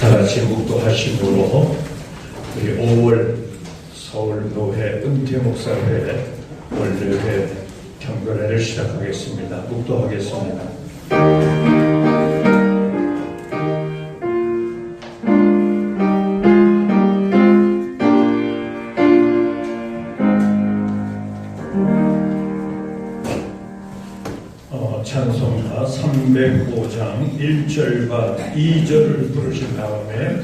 다 같이 묵도하심으로 우리 5월 서울교회 은퇴목사회 월요회 경건회를 시작하겠습니다. 묵도하겠습니다. 찬송가 305장 1절과 2절을 부르신 다음에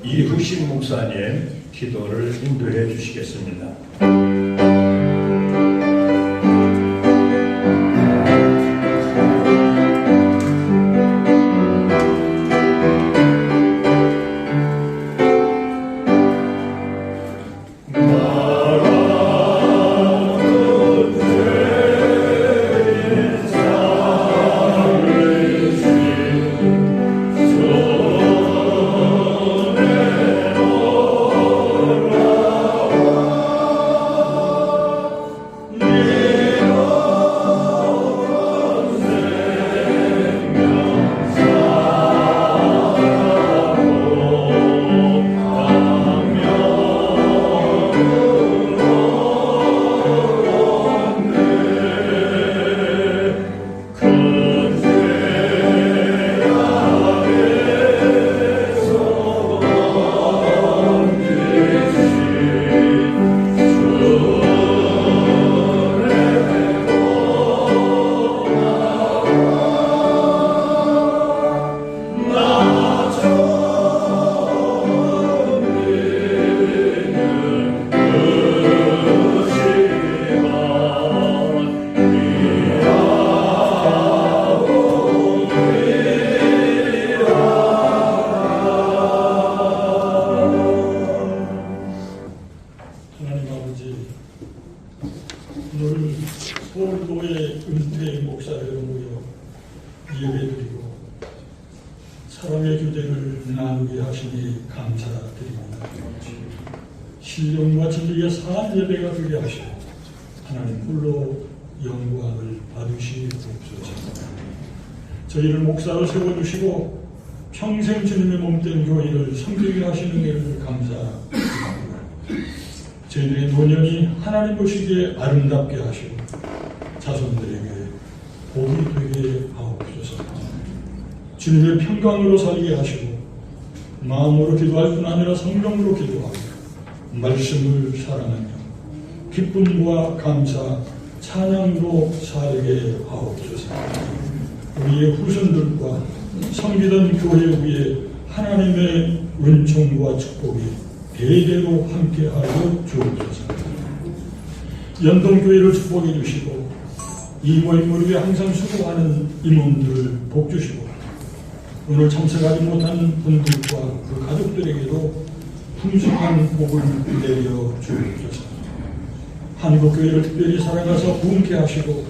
이후식 목사님 기도를 인도해 주시겠습니다. 오늘 서울교회 은퇴 목사회로 모여 예배드리고 사랑의 주제를 나누게 하시니 감사드립니다. 신령과 진리의 사한 예배가 되게 하시고 하나님 홀로 영광을 받으시옵소서. 저희를 목사로 세워주시고 평생 주님의 몸된 교회를 섬기게 하시는 일을 감사드립니다. 저희들의 노년이 하나님 보시기에 아름답게 하시고 자손들에게 복이 되게 하옵소서. 주님의 평강으로 살게 하시고 마음으로 기도할 뿐 아니라 성령으로 기도하고 말씀을 사랑하며 기쁨과 감사, 찬양으로 살게 하옵소서. 우리의 후손들과 섬기던 교회 위에 하나님의 은총과 축복이 대대로 함께하여 주옵소서. 연동교회를 축복해 주시고 이 모임을 위해 항상 수고하는 임원들 복 주시고 오늘 참석하지 못한 분들과 그 가족들에게도 풍성한 복을 내려 주옵소서. 한국교회를 특별히 사랑하사 부흥케 하시고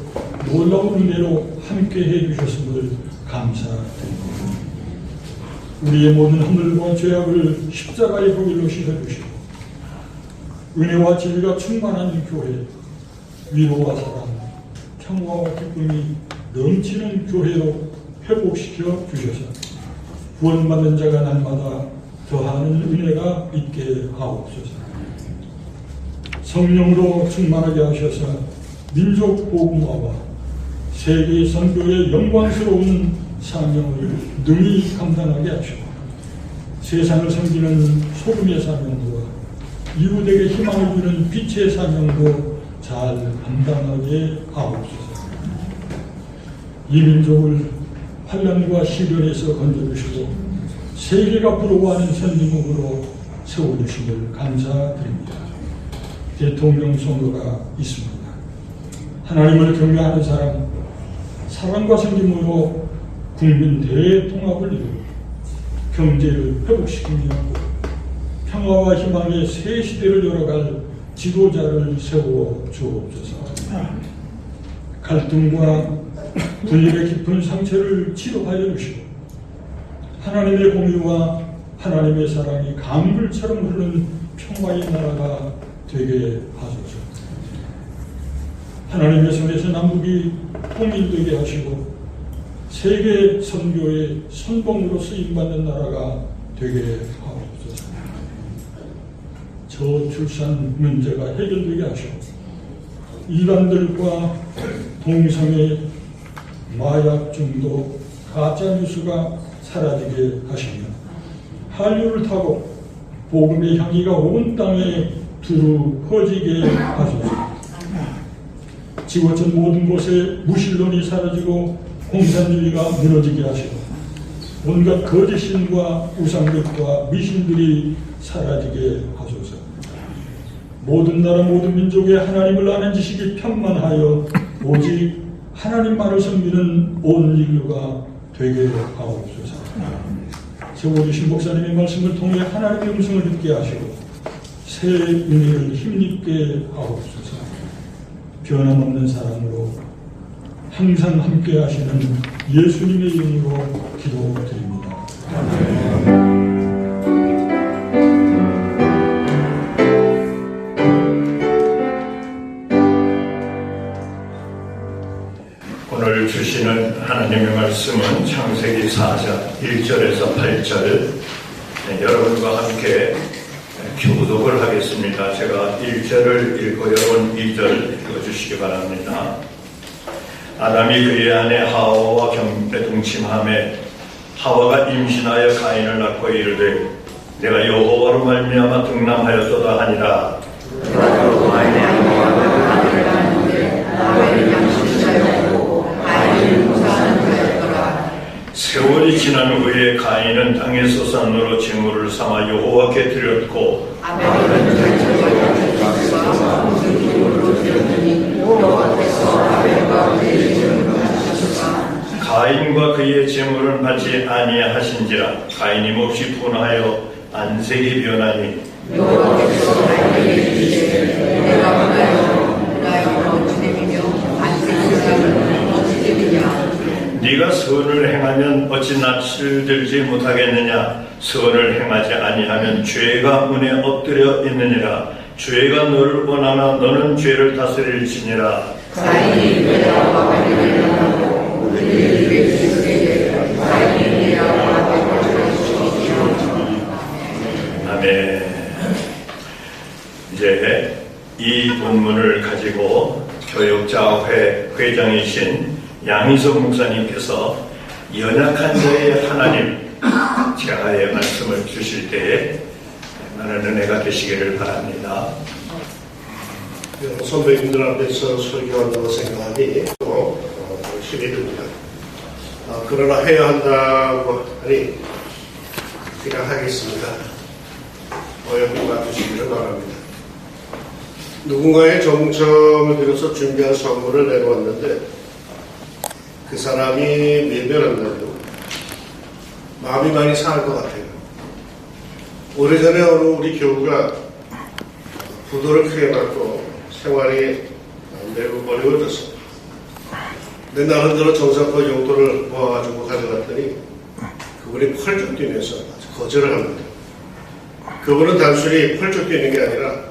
놀라운 은혜로 함께해 주셨음을 감사드립니다. 우리의 모든 허물과 죄악을 십자가의 보혈로 씻어주시고 은혜와 진리가 충만한 교회, 위로와 사랑, 평화와 기쁨이 넘치는 교회로 회복시켜 주셔서 구원받는 자가 날마다 더하는 은혜가 있게 하옵소서. 성령으로 충만하게 하셔서 민족 복음화와 세계 선교의 영광스러운 사명을 능히 감당하게 하시고 세상을 섬기는 소금의 사명과 이웃에게 희망을 주는 빛의 사명도 잘 감당하게 하옵소서. 이 민족을 환난과 시련에서 건져주시고 세계가 부러워하는 선진국으로 세워주심을 감사드립니다. 대통령 선거가 있습니다. 하나님을 경외하는 사람, 사랑과 섬김으로 국민 대통합을 이루고 경제를 회복시키며 평화와 희망의 새 시대를 열어갈 지도자를 세워 주옵소서. 갈등과 분열의 깊은 상처를 치료하여 주시고 하나님의 공의와 하나님의 사랑이 강물처럼 흐르는 평화의 나라가 되게 하소서. 하나님의 손에서 남북이 통일되게 하시고 세계 선교의 선봉으로 쓰임받는 나라가 되게 하옵소서. 저출산 문제가 해결되게 하시고 이단들과 동성애, 마약 중독, 가짜뉴스가 사라지게 하시며 한류를 타고 복음의 향기가 온 땅에 두루 퍼지게 하소서. 지구촌 모든 곳에 무신론이 사라지고 공산주의가 무너지게 하시고 온갖 거짓신과 우상들과 미신들이 사라지게 하소서. 모든 나라 모든 민족의 하나님을 아는 지식이 편만하여 오직 하나님만을 섬기는 온 인류가 되게 하옵소서. 세워주신 목사님의 말씀을 통해 하나님의 음성을 듣게 하시고 새 은혜를 힘입게 하옵소서. 변함없는 사랑으로 항상 함께 하시는 예수님의 이름으로 기도드립니다. 오늘 주시는 하나님의 말씀은 창세기 4장 1절에서 8절 여러분과 함께 교독을 하겠습니다. 제가 1절을 읽고 여러분 2절 읽어주시기 바랍니다. 아담이 그의 아내 하와와 경에 동침하매 하와가 임신하여 가인을 낳고 이르되 내가 여호와로 말미암아 등남하였도다 하니라. 세월이 지난 후에 가인은 땅에서 산으로 제물을 삼아 여호와께 드렸고 가인과 그의 제물은 받지 아니하신지라. 가인이 몹시 분하여 안색이 변하니 여호와께서 가인에게 이르시되 내가 원하여 나의 어찌됨이며 안색이 변하면 어찌됨이냐. 네가 선을 행하면 어찌 낯을 들지 못하겠느냐. 선을 행하지 아니하면 죄가 문에 엎드려 있느니라. 죄가 너를 원하나 너는 죄를 다스릴지니라. 가인이 내가 가인을 하고 그들이 이르되 가인이 내가 아멘. 이제 이 본문을 가지고 교육자회 회장이신 양희석 목사님께서 연약한 자의 하나님 제하의 말씀을 주실 때에 많은 은혜가 되시기를 바랍니다. 선배님들 앞에서 설교한다고 생각하니 힘이 듭니다. 그러나 해야 한다고 하니 그냥 하겠습니다. 어여삐 봐주시기를 바랍니다. 누군가의 정점을 들여서 준비한 선물을 내놓았는데 그 사람이 외면한다고 마음이 많이 상할 것 같아요. 오래전에 어느 우리 교우가 부도를 크게 맞고 생활이 매우 어려워졌습니다. 근데 나름대로 정성껏 용돈을 모아가지고 가져갔더니 그분이 펄쩍 뛰면서 거절을 합니다. 그분은 단순히 펄쩍 뛰는 게 아니라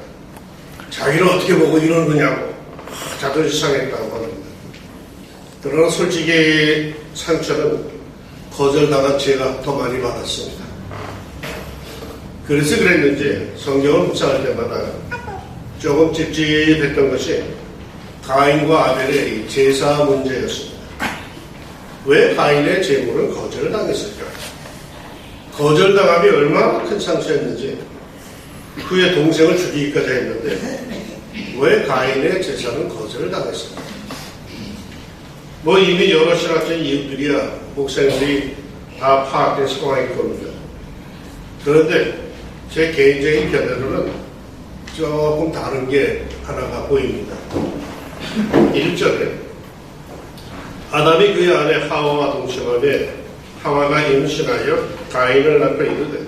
자기를 어떻게 보고 이러는 거냐고 자존심 상했다고 합니다. 그러나 솔직히 상처는 거절당한 제가 더 많이 받았습니다. 그래서 그랬는지 성경을 묵상할 때마다 조금 찝찝했던 것이 가인과 아벨의 제사 문제였습니다. 왜 가인의 제물은 거절을 당했을까? 거절당함이 얼마나 큰 상처였는지 그의 동생을 죽이기까지 했는데 왜 가인의 제사는 거절을 당했을까? 이미 여러 신학적 이유들이야 목사님들이 다 파악된 상황일 겁니다. 그런데 제 개인적인 견해로는 조금 다른 게 하나가 보입니다. 1절에 아담이 그의 아내 하와와 동침하되 하와가 임신하여 가인을 낳고 이르되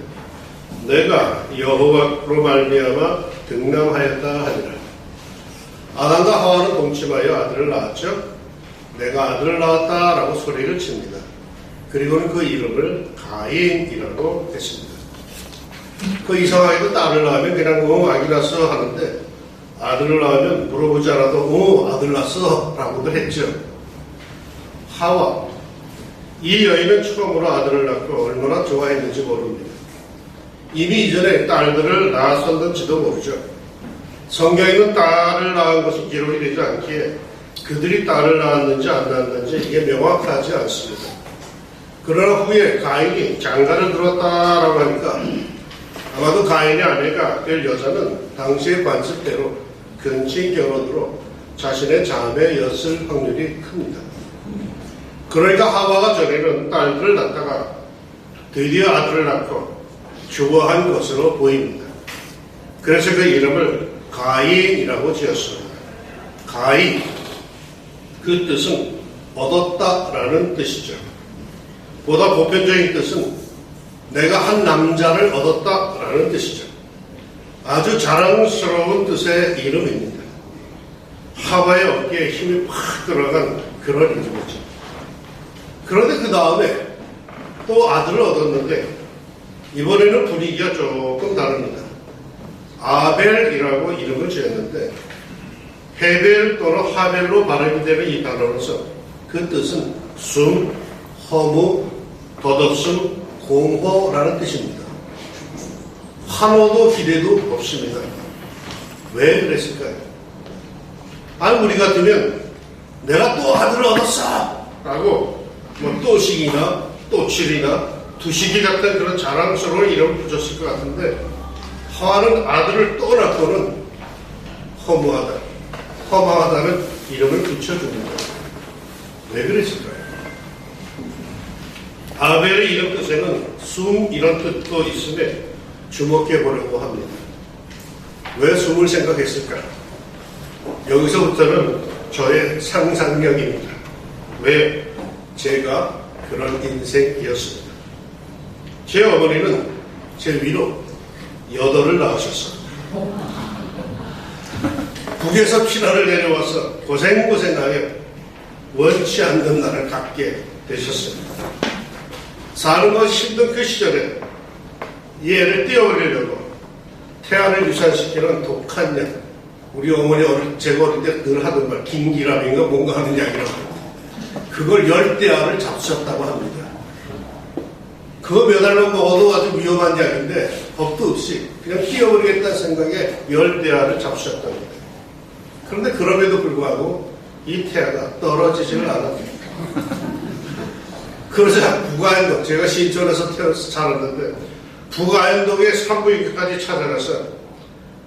내가 여호와로 말미암아 등남하였다 하니라. 아담과 하와는 동침하여 아들을 낳았죠. 내가 아들을 낳았다라고 소리를 칩니다. 그리고는 그 이름을 가인이라고 했습니다. 그 이상하게도 딸을 낳으면 그냥 아기 낳았어 하는데 아들을 낳으면 물어보지 않아도 아들 낳았어 라고도 했죠. 하와 이 여인은 처음으로 아들을 낳고 얼마나 좋아했는지 모릅니다. 이미 이전에 딸들을 낳았었는지도 모르죠. 성경에는 딸을 낳은 것이 기록이 되지 않기에 그들이 딸을 낳았는지 안 낳았는지 이게 명확하지 않습니다. 그러나 후에 가인이 장가를 들었다라고 하니까 아마도 가인의 아내가 될 여자는 당시의 관습대로 근친 결혼으로 자신의 자매였을 확률이 큽니다. 그러니까 하와가 전에는 딸들을 낳다가 드디어 아들을 낳고 주어한 것으로 보입니다. 그래서 그 이름을 가인이라고 지었습니다. 가인, 그 뜻은 얻었다라는 뜻이죠. 보다 보편적인 뜻은 내가 한 남자를 얻었다라는 뜻이죠. 아주 자랑스러운 뜻의 이름입니다. 하와의 어깨에 힘이 팍 들어간 그런 이름이죠. 그런데 그 다음에 또 아들을 얻었는데 이번에는 분위기가 조금 다릅니다. 아벨이라고 이름을 지었는데 헤벨 또는 하벨로 발음이 되는 이 단어로서 그 뜻은 숨, 허무, 덧없음, 공허라는 뜻입니다. 환호도 기대도 없습니다. 왜 그랬을까요? 아니 우리 같으면 내가 또 아들을 얻었어! 라고 뭐 또식이나 또칠이나 두식이 같은 그런 자랑스러운 이름을 붙였을 것 같은데 하와는 아들을 또 낳고는 허무하다, 허망하다는 이름을 붙여줍니다. 왜 그랬을까요? 아벨의 이름 뜻에는 숨 이런 뜻도 있음에 주목해 보려고 합니다. 왜 숨을 생각했을까? 여기서부터는 저의 상상력입니다. 왜 제가 그런 인생이었습니다. 제 어머니는 제 위로 8을 낳으셨어요. 북에서 피난을 내려와서 고생고생하여 원치 않는 날을 갖게 되셨습니다. 사는 것이 힘든 그 시절에 이 애를 떼어버리려고 태아를 유산시키는 독한 약, 우리 어머니 제가 어릴 때 늘 하던 말 긴기람인가 뭔가 하는 약이라고 합니다. 그걸 10대알을 잡수셨다고 합니다. 그거 몇 알만 먹어도 아주 위험한 약인데 법도 없이 그냥 띄워버리겠다는 생각에 10대알을 잡수셨답니다. 그런데 그럼에도 불구하고 이 태아가 떨어지지를 않았습니다. 그러자 북아현동, 제가 신촌에서 태어나서 자랐는데 북아현동의 산부인과까지 찾아가서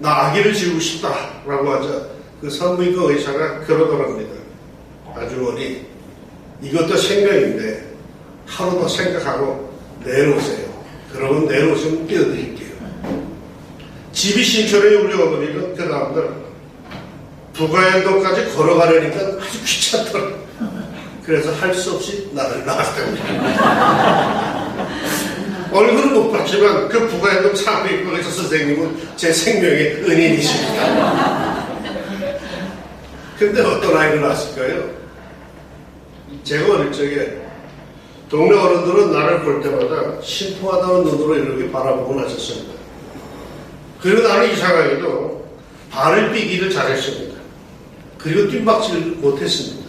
나 아기를 지우고 싶다라고 하자 그 산부인과 의사가 그러더랍니다. 아주머니 이것도 생명인데 하루 더 생각하고 내놓으세요. 그러면 내놓으시면 띄워드릴게요. 집이 신촌에 우리 어머니는 그 다음날 북아현동까지 걸어가려니까 아주 귀찮더라고요. 그래서 할 수 없이 나를 낳았답니다. 얼굴은 못 봤지만 그 북아현동 산부인과 선생님은 제 생명의 은인이십니다. 근데 어떤 아이를 낳았을까요? 제가 어릴 적에 동네 어른들은 나를 볼 때마다 신통하다는 눈으로 이렇게 바라보고 나섰습니다. 그리고 나는 이상하게도 발을 삐기를 잘했습니다. 그리고 뜀박질 못했습니다.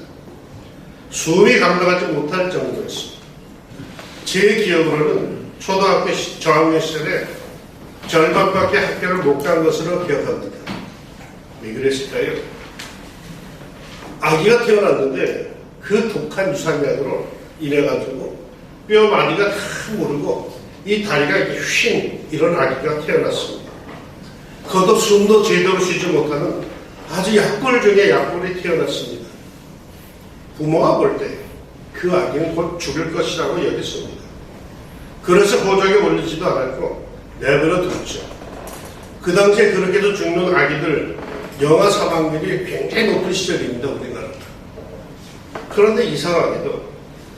숨이 감당하지 못할 정도였습니다. 제 기억으로는 초등학교 저학년 시절에 절반밖에 학교를 못 간 것으로 기억합니다. 왜 그랬을까요? 아기가 태어났는데 그 독한 유산약으로 인해가지고 뼈 마디가 다 무르고 이 다리가 이렇게 휜 이런 아기가 태어났습니다. 그것도 숨도 제대로 쉬지 못하는 아주 약골 중에 약골이 태어났습니다. 부모가 볼 때 그 아기는 곧 죽을 것이라고 여겼습니다. 그래서 보조에 올리지도 않았고 내버려 뒀죠. 그 당시에 그렇게도 죽는 아기들 영아 사망률이 굉장히 높은 시절입니다. 우리나라도. 그런데 이상하게도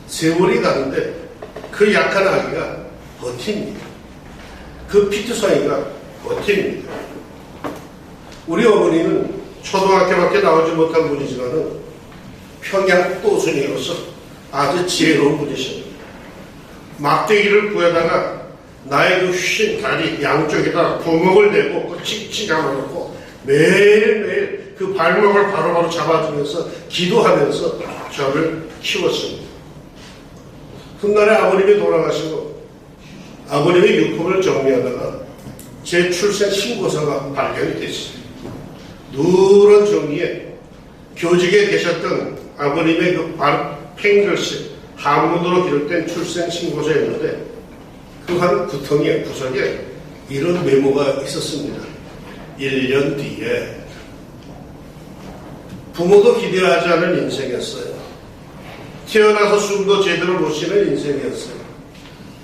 세월이 가는데 그 약한 아기가 버팁니다. 그 피투성이가 버팁니다. 우리 어머니는 초등학교밖에 나오지 못한 분이지만은 평양 또순이로서 아주 지혜로운 분이십니다. 막대기를 구해다가 나의 그 쉰 다리 양쪽에다 구멍을 내고 칙칙 감아놓고 매일매일 그 발목을 바로바로 잡아주면서 기도하면서 저를 키웠습니다. 훗날에 아버님이 돌아가시고 아버님의 유품을 정리하다가 재출생 신고서가 발견이 됐습니다. 누런 종이에 교직에 계셨던 아버님의 그 팽글씨 한문으로 기록된 출생 신고서였는데 그 한 구덩이에 구석에 이런 메모가 있었습니다. 1년 뒤에 부모도 기대하지 않은 인생이었어요. 태어나서 숨도 제대로 못 쉬는 인생이었어요.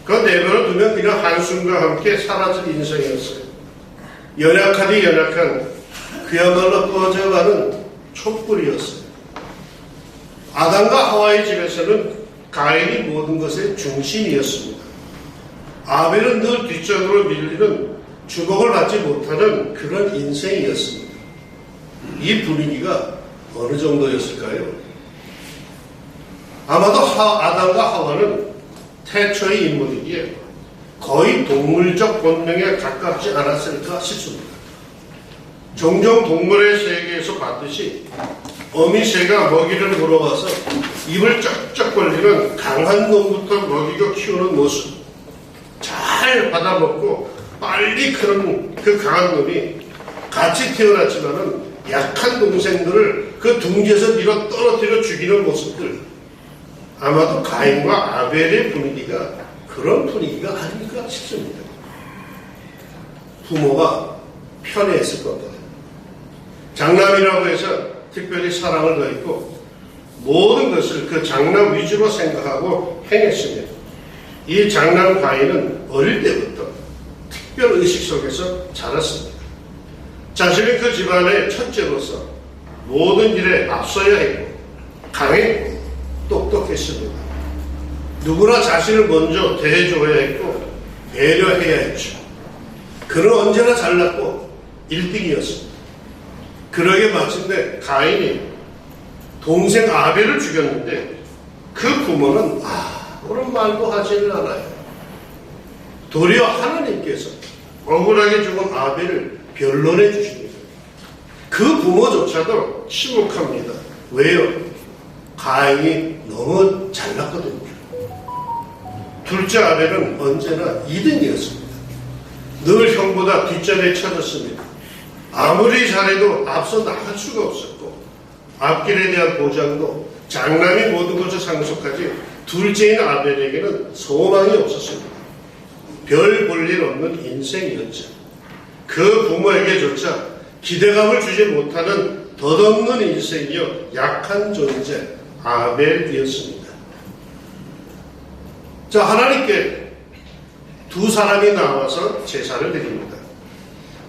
그 내버려 두면 그냥 한숨과 함께 사라질 인생이었어요. 연약하디 연약한 그야말로 꺼져가는 촛불이었어요. 아담과 하와의 집에서는 가인이 모든 것의 중심이었습니다. 아벨은 늘 뒷전으로 밀리는 주목을 받지 못하는 그런 인생이었습니다. 이 분위기가 어느 정도였을까요? 아마도 아담과 하와는 태초의 인물이기에 거의 동물적 본능에 가깝지 않았을까 싶습니다. 종종 동물의 세계에서 봤듯이 어미새가 먹이를 물어와서 입을 쩍쩍 벌리는 강한 놈부터 먹이고 키우는 모습, 잘 받아먹고 빨리 크는 그 강한 놈이 같이 태어났지만은 약한 동생들을 그 둥지에서 밀어 떨어뜨려 죽이는 모습들, 아마도 가인과 아벨의 분위기가 그런 분위기가 아닐까 싶습니다. 부모가 편애했을 겁니다. 장남이라고 해서 특별히 사랑을 더했고 모든 것을 그 장남 위주로 생각하고 행했습니다. 이 장남 가인은 어릴 때부터 특별 의식 속에서 자랐습니다. 자신은 그 집안의 첫째로서 모든 일에 앞서야 했고 강했고 똑똑했습니다. 누구나 자신을 먼저 대해줘야 했고 배려해야 했죠. 그는 언제나 잘났고 1등이었습니다. 그러게 마침내 가인이 동생 아벨을 죽였는데 그 부모는 그런 말도 하지는 않아요. 도리어 하나님께서 억울하게 죽은 아벨을 변론해 주십니다. 그 부모조차도 침묵합니다. 왜요? 가인이 너무 잘났거든요. 둘째 아벨은 언제나 2등이었습니다. 늘 형보다 뒷자리에 쳐졌습니다. 아무리 잘해도 앞서 나갈 수가 없었고 앞길에 대한 보장도 장남이 모든 것을 상속하지 둘째인 아벨에게는 소망이 없었습니다. 별 볼 일 없는 인생이었죠. 그 부모에게조차 기대감을 주지 못하는 덧없는 인생이요 약한 존재 아벨이었습니다. 자, 하나님께 두 사람이 나와서 제사를 드립니다.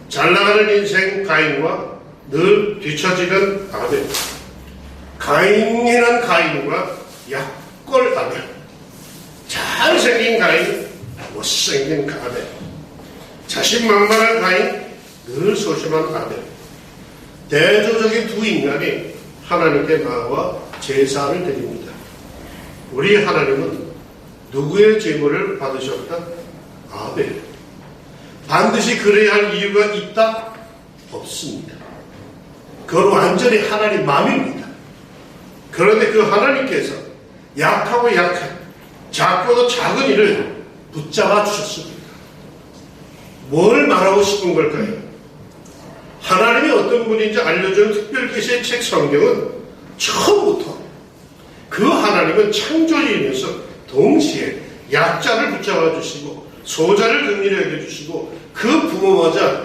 잘나가는 인생 가인과 늘 뒤처지는 아벨. 가인이란 가인과 약골 아벨. 잘생긴 가인, 못생긴 아벨. 자신만만한 가인, 늘 소심한 아벨. 대조적인 두 인간이 하나님께 나와 제사를 드립니다. 우리 하나님은 누구의 제물을 받으셨다? 아벨. 반드시 그래야 할 이유가 있다? 없습니다. 그건 완전히 하나님 마음입니다. 그런데 그 하나님께서 약하고 약한 작고도 작은 일을 붙잡아 주셨습니다. 뭘 말하고 싶은 걸까요? 하나님이 어떤 분인지 알려주는 특별계시의 책 성경은 처음부터 그 하나님은 창조주이면서 동시에 약자를 붙잡아 주시고 소자를 긍휼히 여겨주시고 그 부모마저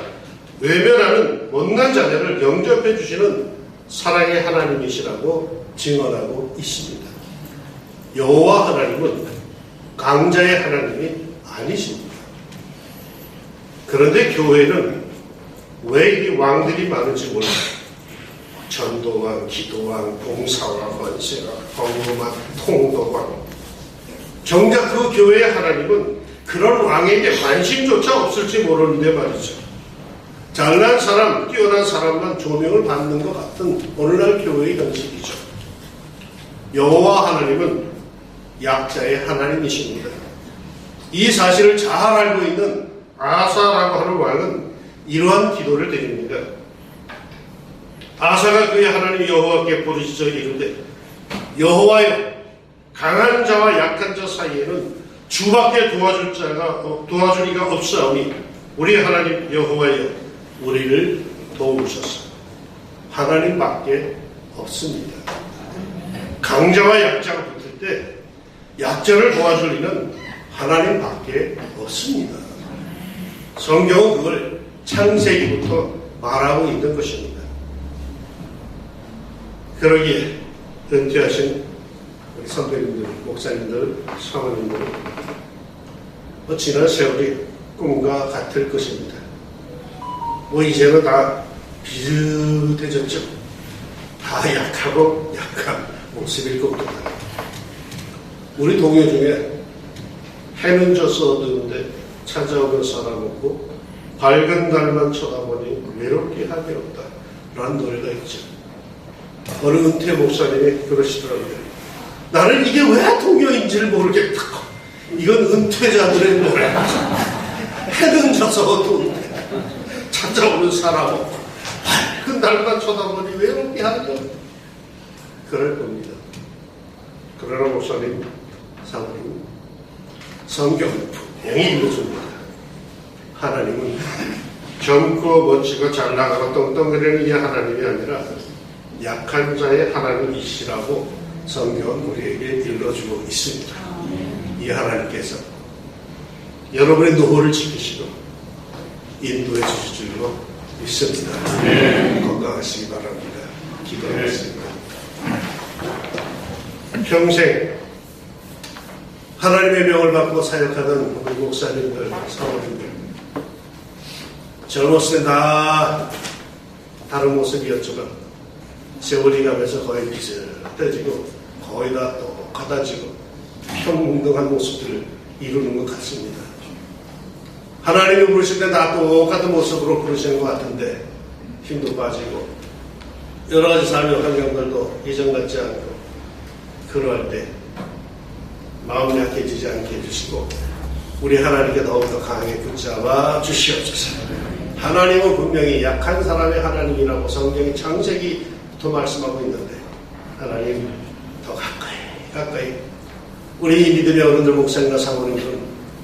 외면하는 못난 자녀를 영접해 주시는 사랑의 하나님이시라고 증언하고 있습니다. 여호와 하나님은 강자의 하나님이 아니십니다. 그런데 교회는 왜 이 왕들이 많은지 몰라요. 전도왕, 기도왕, 봉사왕, 권세왕, 법무왕, 통도왕. 정작 그 교회의 하나님은 그런 왕에게 관심조차 없을지 모르는데 말이죠. 잘난 사람, 뛰어난 사람만 조명을 받는 것 같은 오늘날 교회의 형식이죠. 여호와 하나님은 약자의 하나님이십니다. 이 사실을 잘 알고 있는 아사라고 하는 왕은 이러한 기도를 드립니다. 아사가 그의 하나님 여호와께 부르짖어 이르되 여호와여, 강한 자와 약한 자 사이에는 주밖에 도와줄 이가 없사오니 우리 하나님 여호와여 우리를 도우소서. 하나님밖에 없습니다. 강자와 약자가 붙을 때 약자를 도와줄 이는 하나님밖에 없습니다. 성경은 그걸 창세기부터 말하고 있는 것입니다. 그러기에 은퇴하신 우리 선배님들, 목사님들, 사모님들 지난 세월이 꿈과 같을 것입니다. 이제는 다 비슷해졌죠. 다 약하고 약한 모습일 겁니다. 우리 동요 중에 해는 져서 어두운데 찾아오는 사람 없고 밝은 달만 쳐다보니 외롭게 하게 없다 라는 노래가 있죠. 어느 은퇴 목사님이 그러시더라고요. 나는 이게 왜 동요인지를 모르겠다. 이건 은퇴자들의 노래. 해는 져서 어두운데 찾아오는 사람 없고 밝은 달만 쳐다보니 외롭게 하게 없다. 그럴 겁니다. 그러나 목사님, 사모님, 성경은 분명히 읽어줍니다. 하나님은 젊고 멋지고 잘 나가고 떵떵거리는 이 하나님이 아니라 약한 자의 하나님이시라고 성경은 우리에게 일러주고 있습니다. 이 하나님께서 여러분의 노후를 지키시고 인도해 주실 줄로 믿습니다. 건강하시기 바랍니다. 기도하겠습니다. 평생 하나님의 명을 받고 사역하던 우리 목사님들, 사모님들 젊었을 때 다 다른 모습이었지만 세월이 가면서 거의 비슷해지고 거의 다 똑같아지고 평등한 모습들을 이루는 것 같습니다. 하나님이 부르실 때 다 똑같은 모습으로 부르시는 것 같은데 힘도 빠지고 여러 가지 삶의 환경들도 예전 같지 않고 그러할 때 마음이 약해지지 않게 해주시고 우리 하나님께 더욱더 강하게 붙잡아 주시옵소서. 하나님은 분명히 약한 사람의 하나님이라고 성경이 창세기부터 말씀하고 있는데 하나님 더 가까이 우리 믿음의 어른들 목사님과 사모님들은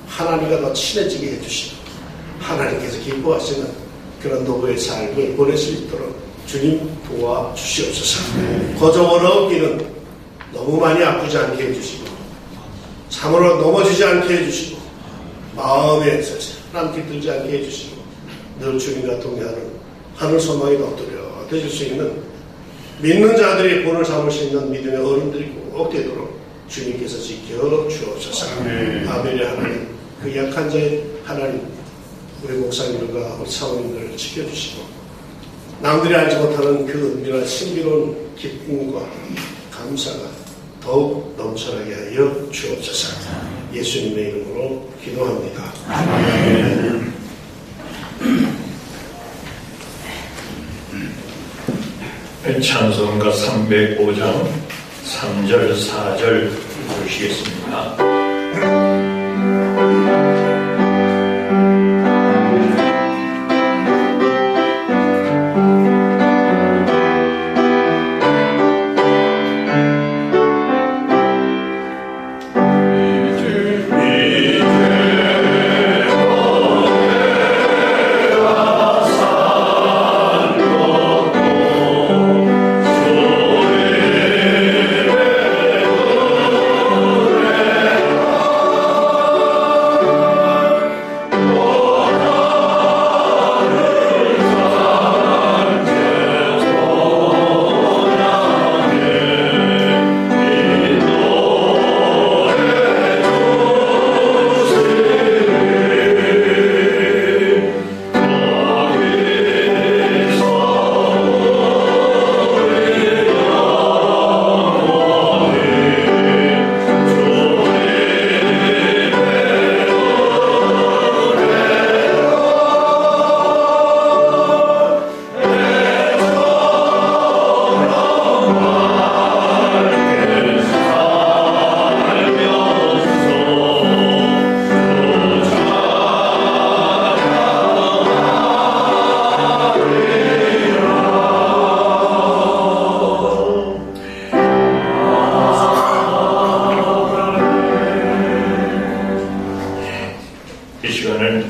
하나님과 더 친해지게 해주시고 하나님께서 기뻐하시는 그런 노후의 삶을 보낼 수 있도록 주님 도와주시옵소서. 거저 어렵기는 너무 많이 아프지 않게 해주시고 참으로 넘어지지 않게 해주시고 마음에 사람 깃들지 않게 해주시고 늘 주님과 동행하는 하늘 소망이 더 뚜렷해질 수 있는 믿는 자들이 본을 삼을 수 있는 믿음의 어른들이 꼭 되도록 주님께서 지켜 주옵소서. 아멘의 하나님, 그 약한 자의 하나님, 우리 목사님들과 우리 사모님들을 지켜주시고 남들이 알지 못하는 그 은밀한 신비로운 기쁨과 감사가 더욱 넘쳐나게 하여 주옵소서. 예수님의 이름으로 기도합니다. 아멘. 찬송가 305장 3절 4절 보시겠습니다.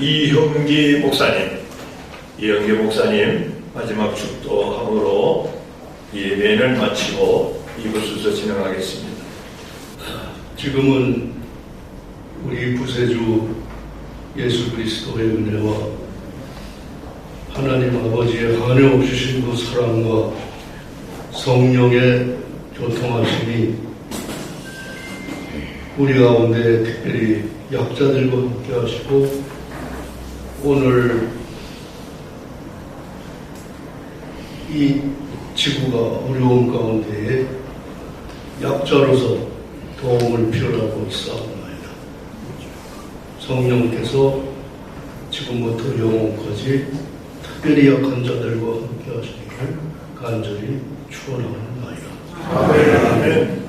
이형기 목사님 마지막 축도함으로 예배를 마치고 이곳에서 진행하겠습니다. 지금은 우리 구세주 예수 그리스도의 은혜와 하나님 아버지의 한없으신 그 사랑과 성령의 교통하심이 우리 가운데 특별히 약자들과 함께 하시고 오늘 이 지구가 어려운 가운데에 약자로서 도움을 필요하고 있사옵나이다. 성령께서 지금부터 영원까지 특별히 약한 자들과 함께 하시기를 간절히 축원하옵나이다. 아멘.